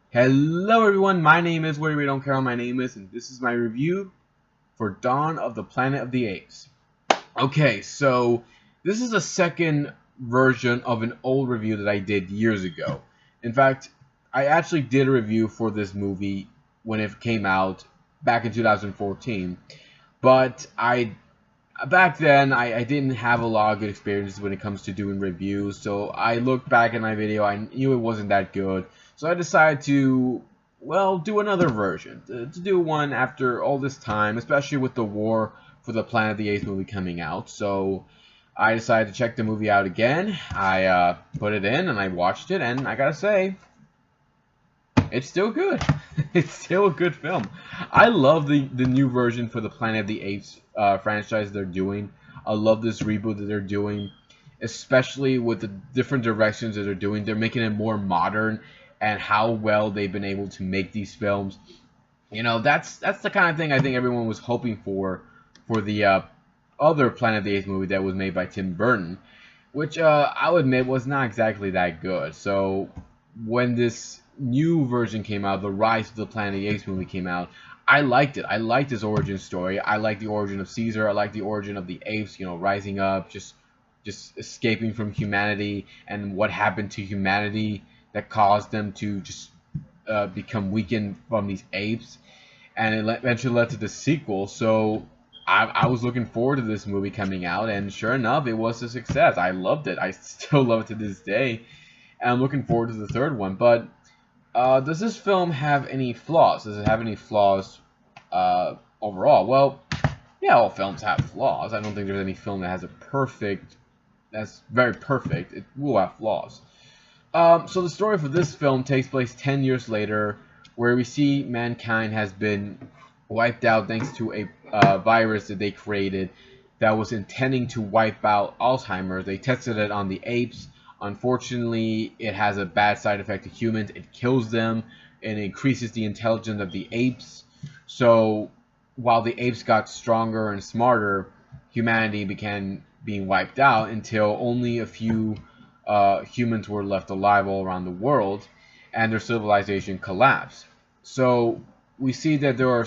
Hello everyone, my name is whatever you don't care what my name is, and this is my review for Dawn of the Planet of the Apes. Okay, so this is a second version of an old review that I did years ago. In fact, I actually did a review for this movie when it came out back in 2014, but back then I didn't have a lot of good experiences when it comes to doing reviews, so I looked back at my video, I knew it wasn't that good, so I decided to, well, do another version, to do one after all this time, especially with the War for the Planet of the Apes movie coming out. So I decided to check the movie out again. I put it in and I watched it, and I gotta say, it's still good. It's still a good film. I love the new version for the Planet of the Apes franchise they're doing. I love this reboot that they're doing, especially with the different directions that they're doing. They're making it more modern, and how well they've been able to make these films. You know, that's the kind of thing I think everyone was hoping for the other Planet of the Apes movie that was made by Tim Burton, which I'll admit was not exactly that good. So when this new version came out, the Rise of the Planet of the Apes movie came out, I liked it. I liked his origin story. I liked the origin of Caesar. I liked the origin of the apes, you know, rising up, just escaping from humanity, and what happened to humanity that caused them to just become weakened from these apes, and it eventually led to the sequel. So I was looking forward to this movie coming out, and sure enough, it was a success. I loved it. I still love it to this day, and I'm looking forward to the third one. But does this film have any flaws? Does it have any flaws overall? Well, yeah, all films have flaws. I don't think there's any film that has that's very perfect. It will have flaws. So the story for this film takes place 10 years later, where we see mankind has been wiped out thanks to a virus that they created that was intending to wipe out Alzheimer's. They tested it on the apes. Unfortunately, it has a bad side effect to humans. It kills them and increases the intelligence of the apes. So while the apes got stronger and smarter, humanity began being wiped out until only a few humans were left alive all around the world, and their civilization collapsed. So we see that there are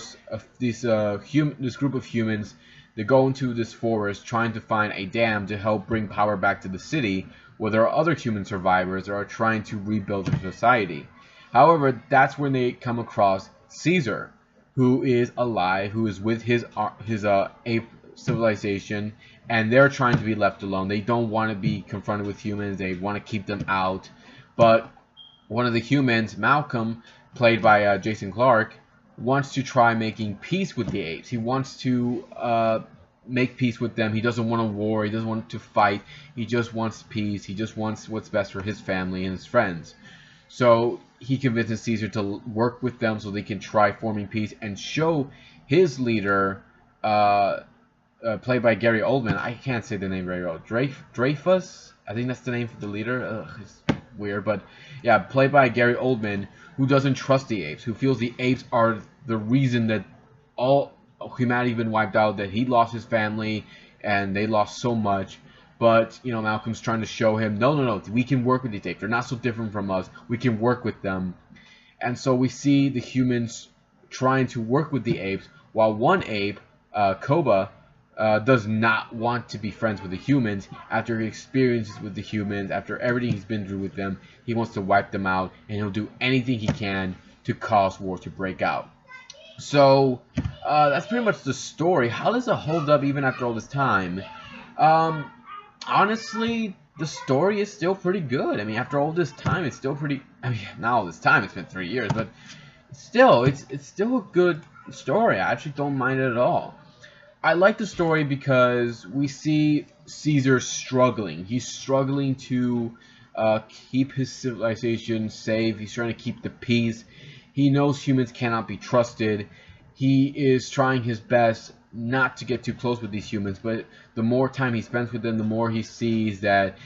this group of humans that go into this forest trying to find a dam to help bring power back to the city, where there are other human survivors that are trying to rebuild their society. However, that's when they come across Caesar, who is alive, who is with his ape civilization, and they're trying to be left alone. They don't want to be confronted with humans. They want to keep them out. But one of the humans, Malcolm, played by Jason Clarke, wants to try making peace with the apes. He wants to make peace with them. He doesn't want a war. He doesn't want to fight. He just wants peace. He just wants what's best for his family and his friends. So he convinces Caesar to work with them so they can try forming peace and show his leader, played by Gary Oldman. I can't say the name very well. Dreyfus? I think that's the name for the leader. Ugh, it's weird. But yeah, played by Gary Oldman, who doesn't trust the apes, who feels the apes are the reason that all humanity has been wiped out, that he lost his family and they lost so much. But, you know, Malcolm's trying to show him, no, we can work with these apes. They're not so different from us. We can work with them. And so we see the humans trying to work with the apes, while one ape, Koba, does not want to be friends with the humans. After his experiences with the humans, after everything he's been through with them, he wants to wipe them out, and he'll do anything he can to cause war to break out. So that's pretty much the story. How does it hold up even after all this time? Honestly, the story is still pretty good. I mean, after all this time, it's still pretty. I mean, not all this time. It's been 3 years, but still, it's still a good story. I actually don't mind it at all. I like the story because we see Caesar struggling. He's struggling to keep his civilization safe. He's trying to keep the peace. He knows humans cannot be trusted. He is trying his best not to get too close with these humans, but the more time he spends with them, the more he sees that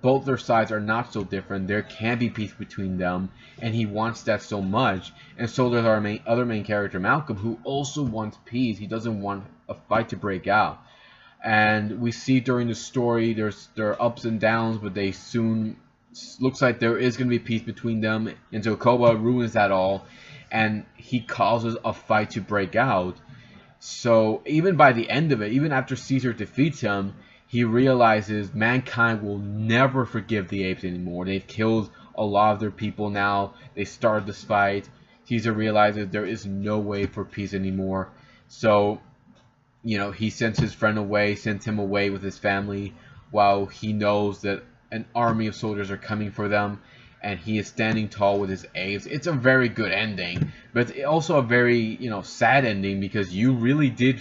both their sides are not so different. There can be peace between them, and he wants that so much. And so does our other main character, Malcolm, who also wants peace. He doesn't want a fight to break out. And we see during the story, there are ups and downs, but they soon looks like there is going to be peace between them until Koba ruins that all, and he causes a fight to break out. So even by the end of it, even after Caesar defeats him, he realizes mankind will never forgive the apes anymore. They've killed a lot of their people now. They started this fight. Caesar realizes there is no way for peace anymore. So, you know, he sends his friend away, sends him away with his family, while he knows that an army of soldiers are coming for them, and he is standing tall with his apes. It's a very good ending, but it's also a very, you know, sad ending, because you really did,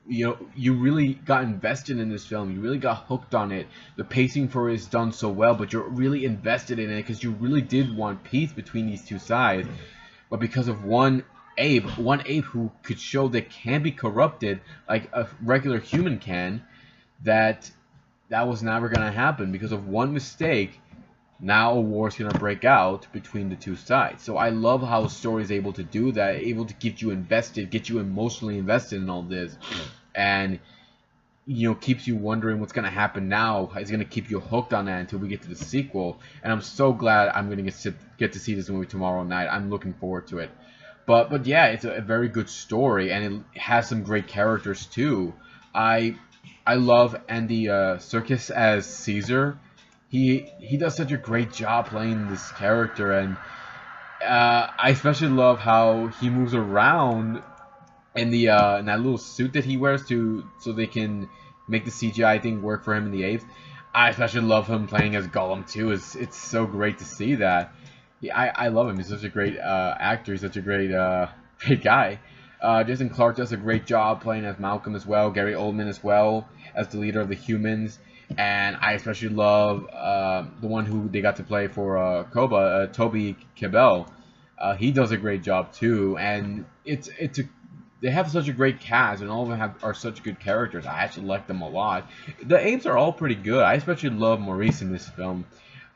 you know, you really got invested in this film. You really got hooked on it. The pacing for it is done so well, but you're really invested in it because you really did want peace between these two sides. But because of one ape who could show that can be corrupted like a regular human can, that was never going to happen. Because of one mistake, now a war is going to break out between the two sides. So I love how a story is able to do that, able to get you invested, get you emotionally invested in all this, and, you know, keeps you wondering what's going to happen now. It's going to keep you hooked on that until we get to the sequel. And I'm so glad I'm going to get to see this movie tomorrow night. I'm looking forward to it. But yeah, it's a very good story, and it has some great characters too. I love Andy Serkis as Caesar. He does such a great job playing this character, and I especially love how he moves around in the in that little suit that he wears so they can make the CGI thing work for him in the Apes. I especially love him playing as Gollum too. It's so great to see that. Yeah, I love him. He's such a great actor. He's such a great great guy. Jason Clarke does a great job playing as Malcolm as well. Gary Oldman as well as the leader of the humans. And I especially love the one who they got to play for Koba, Toby Kebbell. He does a great job too. And they have such a great cast, and all of them are such good characters. I actually like them a lot. The apes are all pretty good. I especially love Maurice in this film.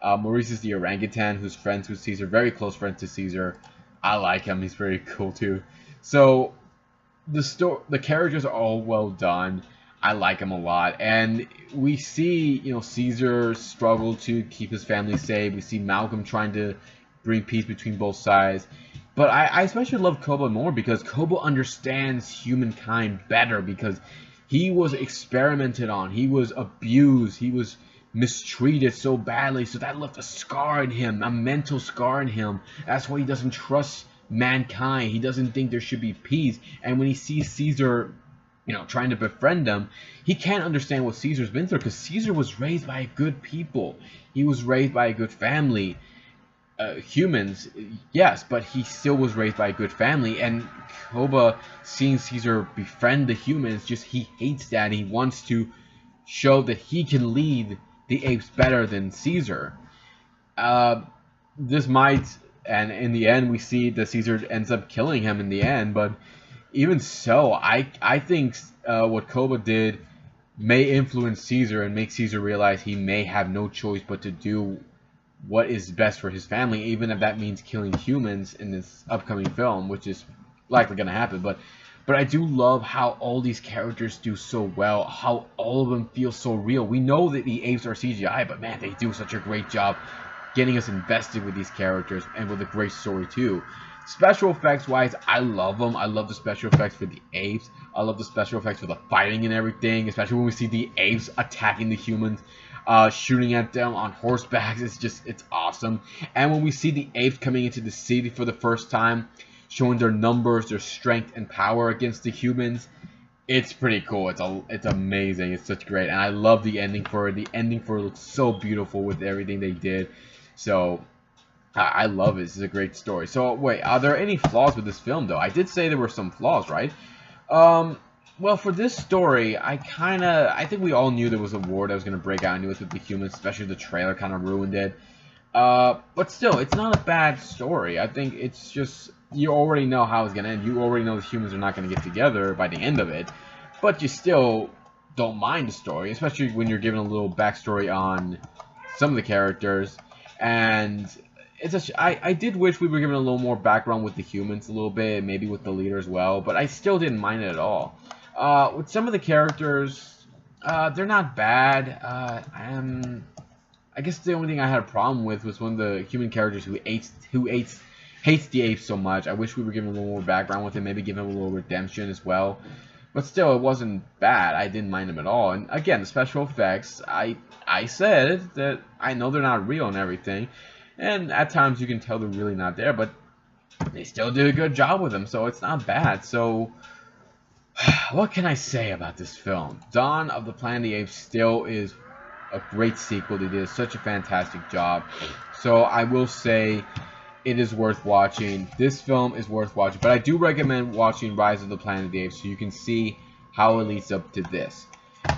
Maurice is the orangutan who's friends with Caesar, very close friends to Caesar. I like him. He's very cool too. So the characters are all well done. I like him a lot, and we see, you know, Caesar struggle to keep his family safe. We see Malcolm trying to bring peace between both sides. But I especially love Koba more because Koba understands humankind better, because he was experimented on, he was abused, he was mistreated so badly, so that left a scar in him, a mental scar in him. That's why he doesn't trust mankind. He doesn't think there should be peace. And when he sees Caesar, you know, trying to befriend them, he can't understand what Caesar's been through, because Caesar was raised by good people. He was raised by a good family. Humans, yes, but he still was raised by a good family. And Koba, seeing Caesar befriend the humans, he hates that. He wants to show that he can lead the apes better than Caesar. This might, and in the end we see that Caesar ends up killing him in the end, but even so, I think what Koba did may influence Caesar and make Caesar realize he may have no choice but to do what is best for his family, even if that means killing humans in this upcoming film, which is likely going to happen. But I do love how all these characters do so well, how all of them feel so real. We know that the apes are CGI, but man, they do such a great job getting us invested with these characters, and with a great story too. Special effects wise, I love them. I love the special effects for the apes. I love the special effects for the fighting and everything, especially when we see the apes attacking the humans, shooting at them on horseback. It's awesome. And when we see the apes coming into the city for the first time, showing their numbers, their strength and power against the humans, it's pretty cool. It's amazing. It's such great, and I love the ending for it. The ending for it looks so beautiful with everything they did. So I love it. This is a great story. So wait, are there any flaws with this film though? I did say there were some flaws, right? Well, for this story, I think we all knew there was a war that was going to break out into it with the humans, especially the trailer kind of ruined it. But still, it's not a bad story. I think it's just, you already know how it's going to end. You already know the humans are not going to get together by the end of it. But you still don't mind the story, especially when you're given a little backstory on some of the characters. And I did wish we were given a little more background with the humans a little bit, maybe with the leader as well, but I still didn't mind it at all. With some of the characters, they're not bad. I guess the only thing I had a problem with was one of the human characters who hates the apes so much. I wish we were given a little more background with him, maybe give him a little redemption as well. But still, it wasn't bad. I didn't mind him at all. And again, the special effects, I said that I know they're not real and everything. And at times you can tell they're really not there, but they still did a good job with them, so it's not bad. So, what can I say about this film? Dawn of the Planet of the Apes still is a great sequel. They did such a fantastic job. So, I will say it is worth watching. This film is worth watching, but I do recommend watching Rise of the Planet of the Apes so you can see how it leads up to this.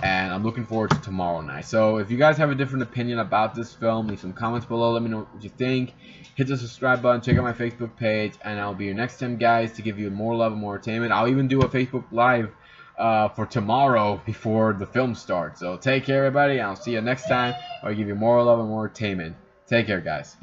And I'm looking forward to tomorrow night. So if you guys have a different opinion about this film, leave some comments below. Let me know what you think. Hit the subscribe button. Check out my Facebook page. And I'll be your next time, guys, to give you more love and more entertainment. I'll even do a Facebook Live for tomorrow before the film starts. So take care, everybody. And I'll see you next time. I'll give you more love and more entertainment. Take care, guys.